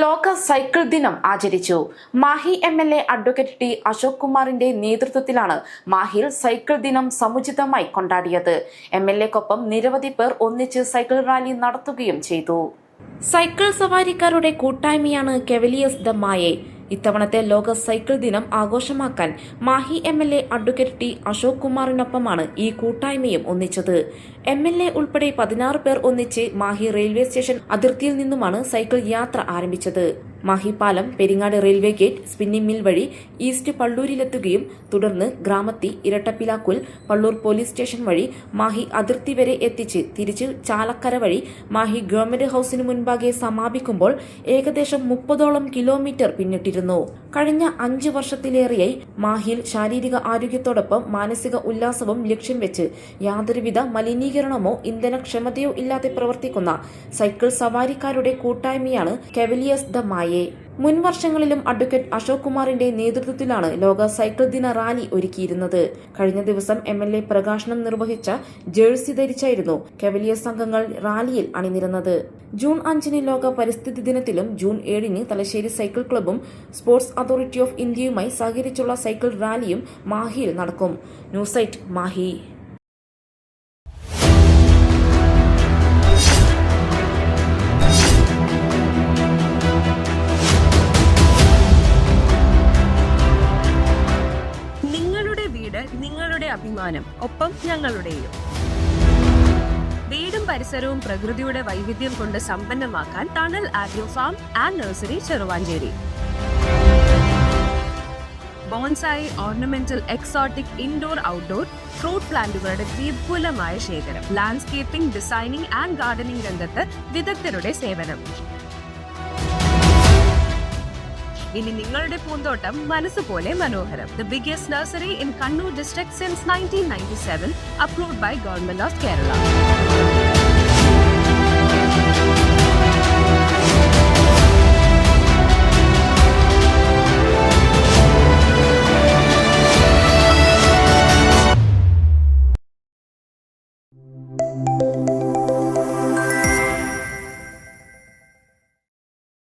ലോക സൈക്കിൾ ദിനം ആചരിച്ചു. Mahe MLA advocate T Ashok കുമാറിന്റെ നേതൃത്വത്തിലാണ് മാഹിയിൽ സൈക്കിൾ ദിനം സമുചിതമായി കൊണ്ടാടിയത്. എംഎൽഎക്കൊപ്പം നിരവധി പേർ ഒന്നിച്ച് സൈക്കിൾ റാലി നടത്തുകയും ചെയ്തു. സൈക്കിൾ സവാരിക്കാരുടെ കൂട്ടായ്മയാണ് കെവലിയേഴ്സ് ദ മായെ. ഇത്തവണത്തെ ലോക സൈക്കിൾ ദിനം ആഘോഷമാക്കാൻ Mahe MLA advocate T Ashok കുമാറിനൊപ്പമാണ് ഈ കൂട്ടായ്മയും ഒന്നിച്ചത്. എംഎൽഎ ഉൾപ്പെടെ 16 പേർ ഒന്നിച്ച് മാഹി റെയിൽവേ സ്റ്റേഷൻ അതിർത്തിയിൽ നിന്നുമാണ് സൈക്കിൾ യാത്ര ആരംഭിച്ചത്. മാഹി പാലം, Peringad railway gate, spinning mill വഴി ഈസ്റ്റ് പള്ളൂരിലെത്തുകയും തുടർന്ന് ഗ്രാമത്തി, ഇരട്ടപ്പിലാക്കുൽ, പള്ളൂർ പോലീസ് സ്റ്റേഷൻ വഴി മാഹി അതിർത്തി വരെ എത്തിച്ച് തിരിച്ച് ചാലക്കര വഴി മാഹി ഗവൺമെന്റ് ഹൌസിന് മുൻപാകെ സമാപിക്കുമ്പോൾ ഏകദേശം 30ഓളം കിലോമീറ്റർ പിന്നിട്ടിരുന്നു. കഴിഞ്ഞ 5 വർഷത്തിലേറെയായി മാഹിയിൽ ശാരീരിക ആരോഗ്യത്തോടൊപ്പം മാനസിക ഉല്ലാസവും ലക്ഷ്യം വെച്ച് യാതൊരുവിധ മലിനീകരണമോ ഇന്ധനക്ഷമതയോ ഇല്ലാതെ പ്രവർത്തിക്കുന്ന സൈക്കിൾ സവാരിക്കാരുടെ കൂട്ടായ്മയാണ് കെവലിയേഴ്സ് ദ മായെ. മുൻ വർഷങ്ങളിലും അഡ്വക്കേറ്റ് അശോക് കുമാറിന്റെ നേതൃത്വത്തിലാണ് ലോക സൈക്കിൾ ദിന റാലി ഒരുക്കിയിരുന്നത്. കഴിഞ്ഞ ദിവസം എംഎൽഎ പ്രകാശനം നിർവഹിച്ച ജേഴ്സി ധരിച്ചായിരുന്നു കെവലിയേഴ്സ് സംഘങ്ങൾ റാലിയിൽ അണിനിരന്നത്. ജൂൺ 5 ലോക പരിസ്ഥിതി ദിനത്തിലും ജൂൺ 7 തലശ്ശേരി സൈക്കിൾ ക്ലബ്ബും സ്പോർട്സ് അതോറിറ്റി ഓഫ് ഇന്ത്യയുമായി സഹകരിച്ചുള്ള സൈക്കിൾ റാലിയും മാഹിയിൽ നടക്കും. ന്യൂസ് 8 മാഹി. നിങ്ങളുടെ അഭിമാനം, ഒപ്പം ഞങ്ങളുടെയും. വീടും പരിസരവും പ്രകൃതിയുടെ വൈവിധ്യം കൊണ്ട് സമ്പന്നമാക്കാൻ tunnel agro farm and nursery Cheruvanchery. Bonsai, ornamental, exotic, indoor, outdoor fruit പ്ലാന്റുകളുടെ വിപുലമായ ശേഖരം. ലാൻഡ്സ്കേപ്പിംഗ്, ഡിസൈനിംഗ് ആൻഡ് ഗാർഡനിംഗ് രംഗത്ത് വിദഗ്ധരുടെ സേവനം. ഇനി നിങ്ങളുടെ പൂന്തോട്ടം മനസ്സുപോലെ മനോഹരം. The biggest nursery in Kannur district since 1997, approved by Government of Kerala.